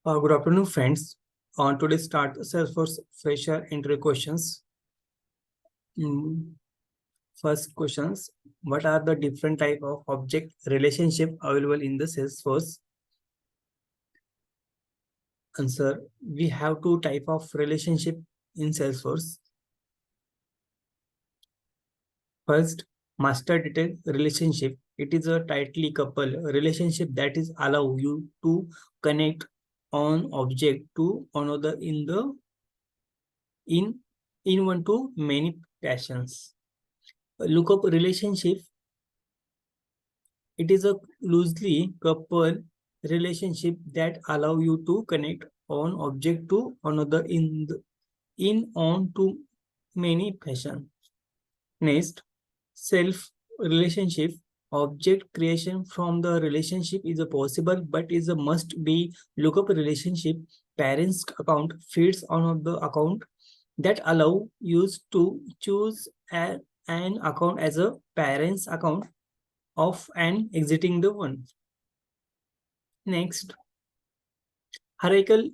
Good afternoon, friends. On today's start Salesforce fresher entry questions. First questions: what are the different type of object relationship available in the Salesforce? Answer: we have two type of relationship in Salesforce. First, master detail relationship. It is a tightly coupled relationship that is allow you to connect on object to another in in one to many passions. Lookup relationship, it is a loosely coupled relationship that allow you to connect one object to another in on to many fashion. Next, self relationship. Object creation from the relationship is a possible but is a must be lookup relationship. Parents account feeds on of the account that allow you to choose an account as a parent's account of and exiting the one. Next, hierarchical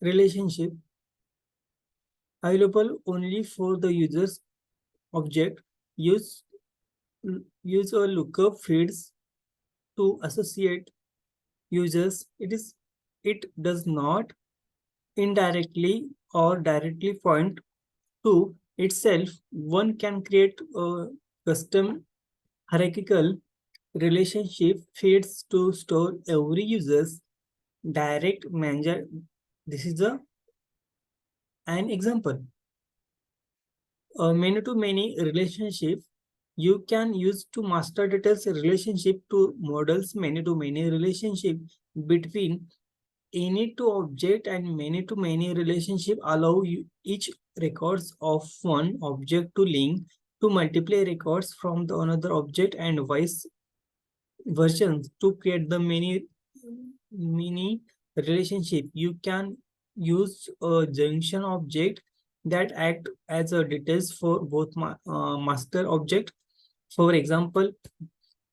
relationship available only for the user's object. Use use a lookup feeds to associate users. It does not indirectly or directly point to itself. One can create a custom hierarchical relationship feeds to store every user's direct manager. This is an example. A many-to-many relationship you can use to master details relationship to models many-to-many relationship between any to object and many-to-many relationship allow you each records of one object to link to multiple records from the another object and vice versions to create the many relationship. You can use a junction object that act as a details for both master object. For example,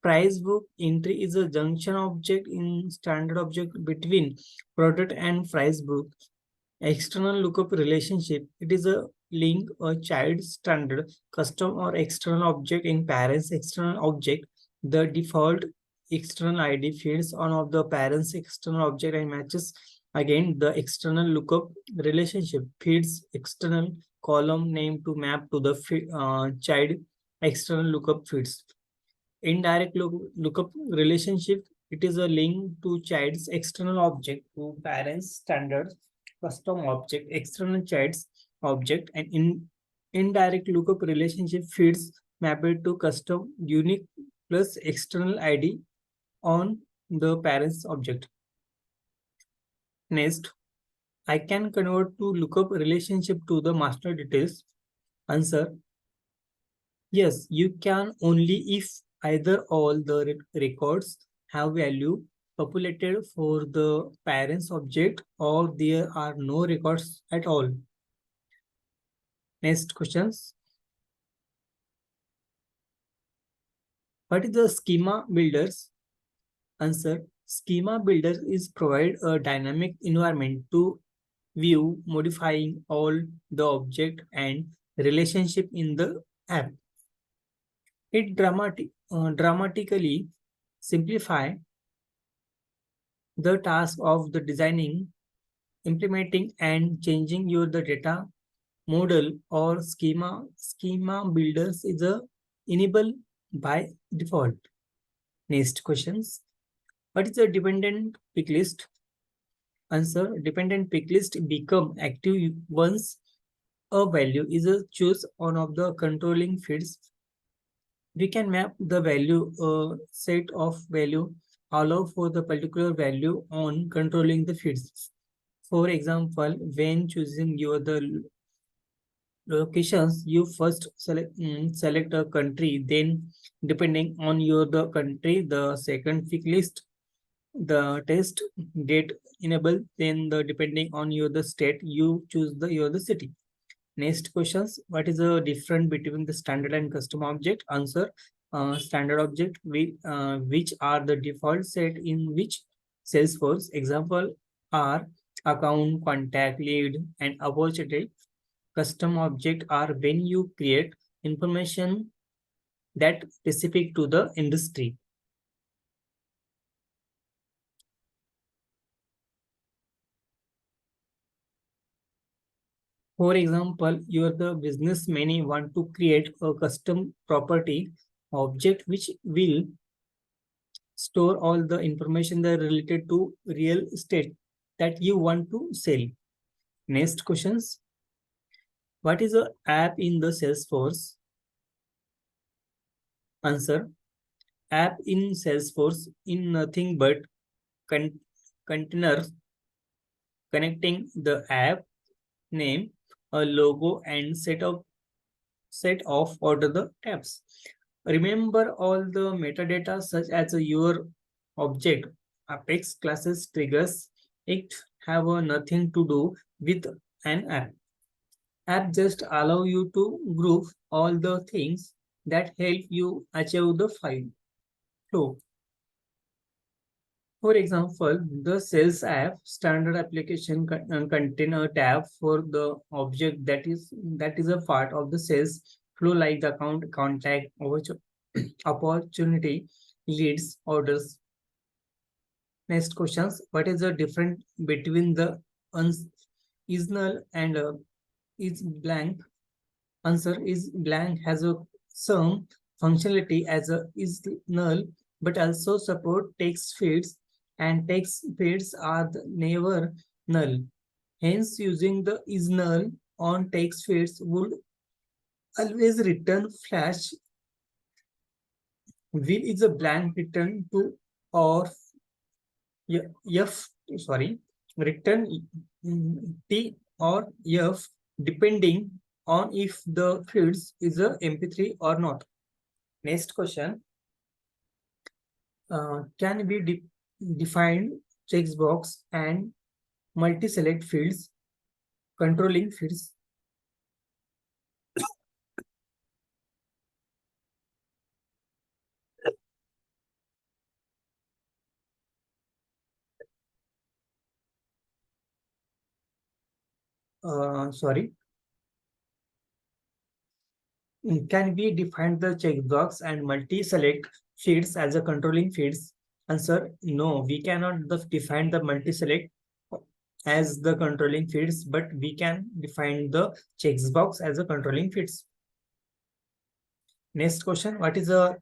price book entry is a junction object in standard object between product and price book. External lookup relationship, it is a link a child standard custom or external object in parents external object. The default external id fields on of the parents external object and matches again the external lookup relationship feeds external column name to map to the child external lookup feeds. Indirect lookup relationship, it is a link to child's external object to parents standard custom object external child's object, and indirect lookup relationship feeds mapped to custom unique plus external id on the parent's object. Next, I can convert to lookup relationship to the master details. Answer: yes, you can only if either all the records have value populated for the parent's object or there are no records at all. Next questions. What is the schema builders? Answer: schema builder is provide a dynamic environment to view modifying all the object and relationship in the app. It dramatically simplify the task of the designing, implementing, and changing your the data model or schema. Schema builders is a enable by default. Next questions. What is a dependent pick list? Answer: dependent pick list become active once a value is a choose one of the controlling fields. We can map the value set of value allow for the particular value on controlling the fields. For example, when choosing your the locations, you first select a country, then depending on your the country, the second pick list, the test get enabled, then the depending on your the state, you choose the your the city. Next questions. What is the difference between the standard and custom object? Answer: standard object which are the default set in which Salesforce. Example are account, contact, lead, and opportunity. Custom object are when you create information that specific to the industry. For example, you are the business many want to create a custom property object which will store all the information that are related to real estate that you want to sell. Next questions. What is a app in the Salesforce? Answer. App in Salesforce in nothing but con containers connecting the app name, a logo, and set of order the tabs. Remember all the metadata such as your object, apex classes, triggers. It have nothing to do with an app. App just allow you to group all the things that help you achieve the file flow. For example, the Sales app standard application contain a tab for the object that is a part of the sales flow like the account, contact, opportunity, leads, orders. Next questions. What is the difference between the is null and is blank? Answer is blank has a some functionality as a is null, but also support text fields, and text fields are never null. Hence, using the is null on text fields would always return flash. Will is a blank return to or F, sorry, return T or F depending on if the fields is a MP3 or not. Next question. Can be defined checkbox and multi-select fields, controlling fields. Sorry. Can we define the checkbox and multi-select fields as a controlling fields? Answer, no, we cannot define the multi-select as the controlling fields, but we can define the checkbox as a controlling fields. Next question, what is a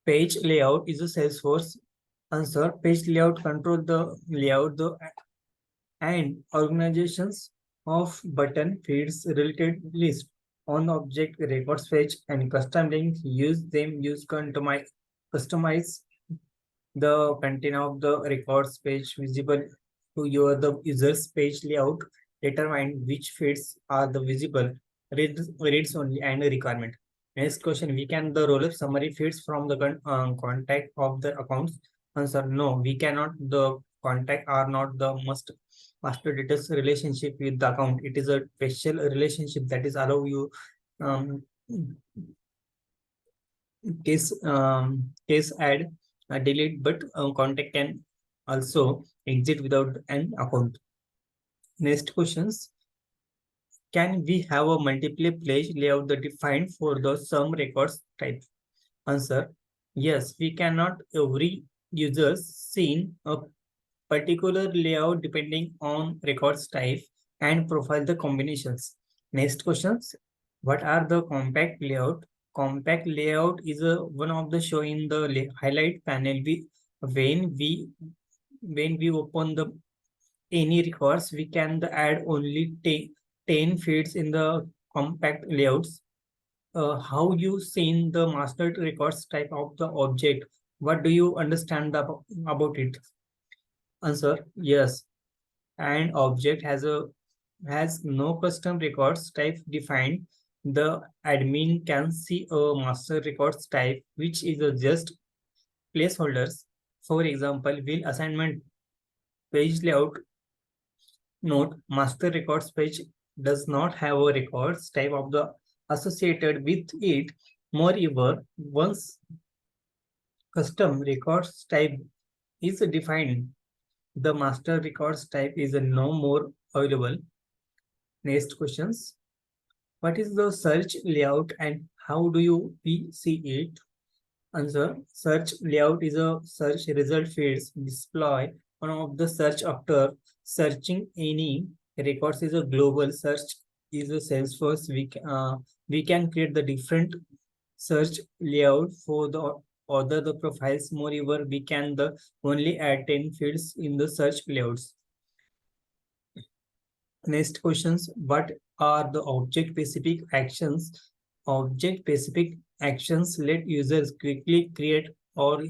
page layout is a Salesforce? Answer, page layout control the layout and organizations of button fields related list on object records page and custom links use customize the content of the records page visible to your the user's page layout determine which fields are the visible reads only and requirement. Next question, we can the roll up summary fields from the contact of the accounts? Answer, no, we cannot. The contact are not the master data's relationship with the account. It is a special relationship that is allow you um, case add delete, but contact can also exit without an account. Next questions. Can we have a multiple page layout that defined for the some records type? Answer, yes, we cannot every user seen a particular layout depending on records type and profile the combinations. Next questions. What are the compact layout? Compact layout is a one of the show in the highlight panel. When we when we open the any records, we can add only 10 fields in the compact layouts. How you seen the master records type of the object? What do you understand about it? Answer, yes. And object has no custom records type defined. The admin can see a master records type, which is a just placeholders. For example, will assignment page layout note master records page does not have a records type of the associated with it. Moreover, once custom records type is defined, The master records type is no more available. Next questions. What is the search layout and how do we see it? Answer. Search layout is a search result feeds display one of the search after searching any records is a global search is a Salesforce. We can create the different search layout for the other the profiles. Moreover, we can the only add 10 fields in the search layouts. Next questions. What are the object specific actions? Object specific actions let users quickly create or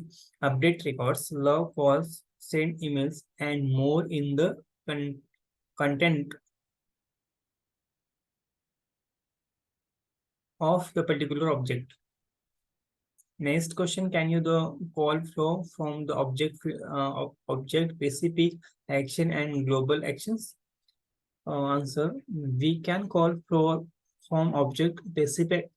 update records, log calls, send emails, and more in the content of the particular object. Next question, can you the call flow from the object specific action and global actions? Answer, we can call from object specific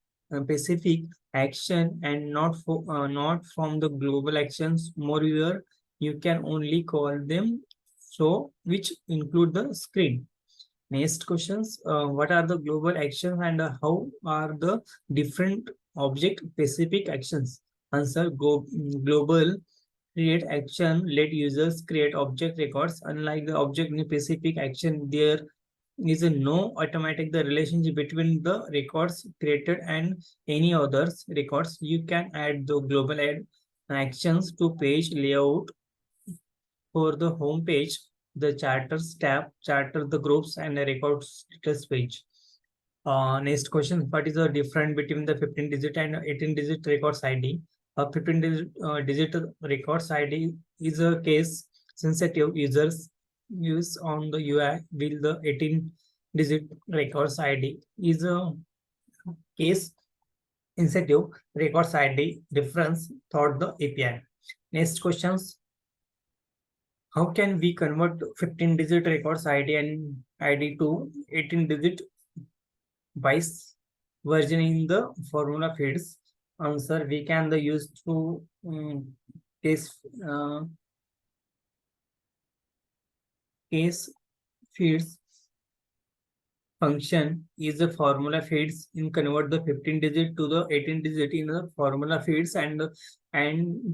action and not from the global actions. Moreover, you can only call them so which include the screen. Next questions, what are the global actions and how are the different object specific actions? Answer, global create action let users create object records. Unlike the object specific action, there is a no automatic the relationship between the records created and any others records. You can add the global add actions to page layout for the home page, the charters tab, charter the groups and the record status page. Next question, what is the difference between the 15 digit and 18 digit records ID? A 15 digit records ID is a case sensitive users use on the UI, while the 18 digit records ID is a case sensitive records ID difference throughout the API. Next questions, how can we convert 15 digit records ID and ID to 18 digit vice version in the formula feeds? Answer, we can the use to case case feeds function is the formula feeds in convert the 15 digit to the 18 digit in the formula feeds, and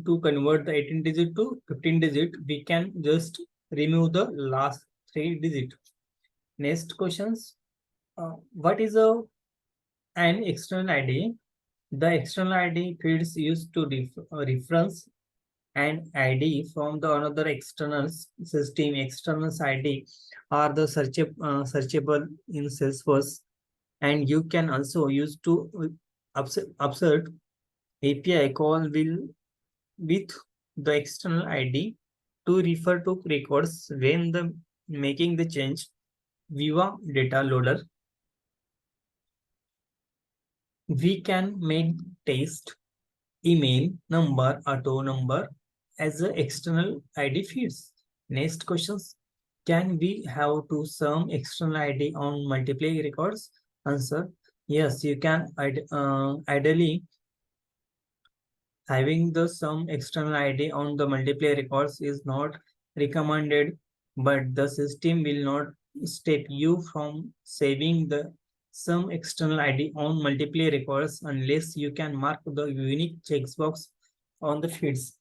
to convert the 18 digit to 15 digit we can just remove the last 3 digit. Next questions, what is an external ID? The external ID fields used to reference an ID from the another external system. External ID are the searchable in Salesforce, and you can also use to observe API call will with the external ID to refer to records when the making the change Viva data loader. We can make text, email, number, auto number as the external ID feeds. Next questions. Can we have to some external ID on multiple records? Answer. Yes, you can. Ideally, having the some external ID on the multiple records is not recommended, but the system will not stop you from saving the some external ID on multiple records unless you can mark the unique checkbox on the feeds.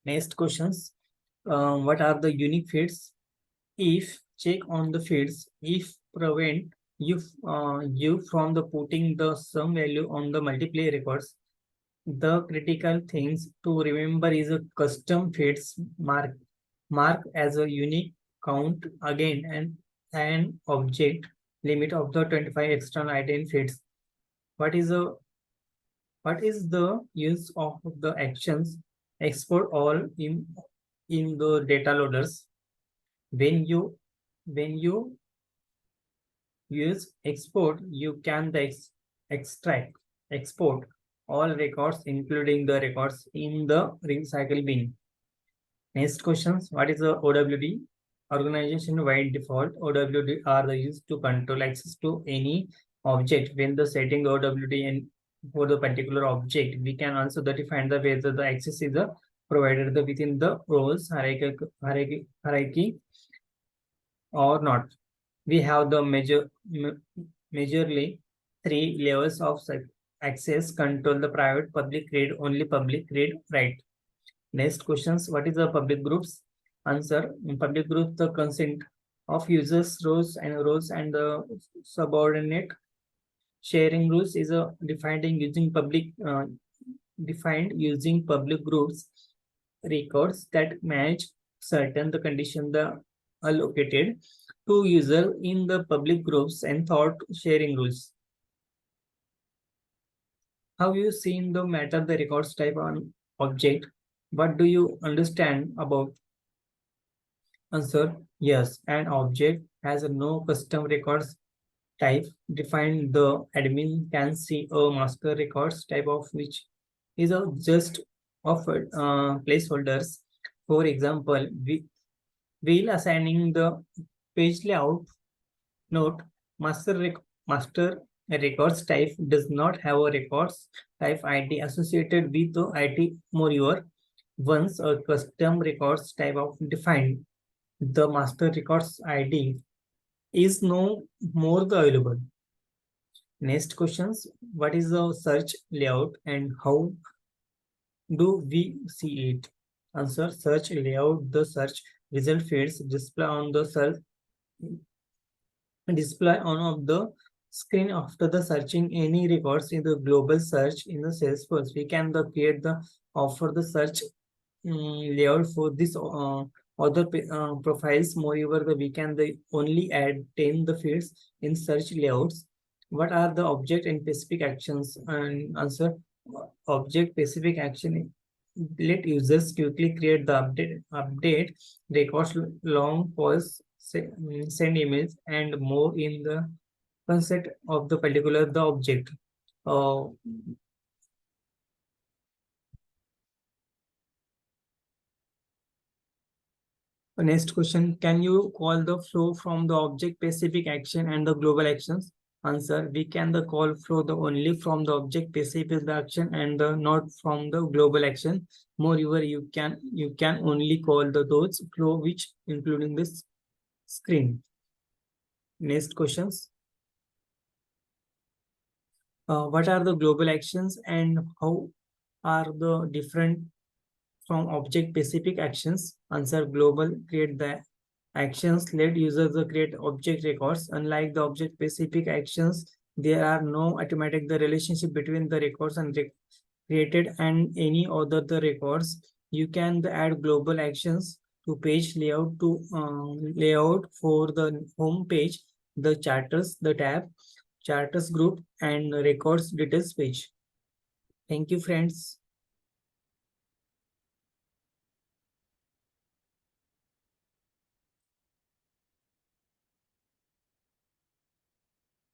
Next questions. What are the unique feeds? If check on the feeds, if prevent you from the putting the some value on the multiple records. The critical things to remember is a custom feeds mark as a unique count again and an object limit of the 25 external item feeds. What is a what is the use of the actions export all in the data loaders? When you use export, you can extract export all records including the records in the recycle bin. Next questions, what is the OWD? Organization wide default OWD are the used to control access to any object. When the setting OWD and for the particular object, we can also define the whether the access is a provided within the roles hierarchy or not. We have the majorly three levels of access control: the private, public, read only, public, read write. Next questions: what is the public groups? Answer: in public groups, the consent of users, roles and the subordinate sharing rules is defined using public groups records that match certain the condition the allocated to user in the public groups and thought sharing rules. Have you seen the matter the records type on object? What do you understand about? Answer: yes, an object has no custom records type defined. The admin can see a master records type of which is a just of placeholders. For example, while assigning the page layout note, master records type does not have a records type ID associated with the ID. Moreover, once a custom records type of defined, the master records ID is no more the available. Next questions: what is the search layout and how do we see it? Answer: search layout. The search result fields display on of the screen after the searching any records in the global search in the Salesforce. We can create the offer the search layout for this other profiles. Moreover, we can only add 10 the fields in search layouts. What are the object and specific actions? And answer: object specific action let users quickly create the update records, long pause, send emails, and more in the concept of the particular the object. Uh, Next question: can you call the flow from the object specific action and the global actions? Answer: we can the call flow the only from the object specific action and the not from the global action. Moreover, you can only call the those flow which including this screen. Next questions: what are the global actions and how are the different from object specific actions? Answer: global create the actions let users create object records. Unlike the object specific actions, there are no automatic the relationship between the records and created and any other the records. You can add global actions to page layout to layout for the home page, the charters, the tab, charters group, and records details page. Thank you, friends.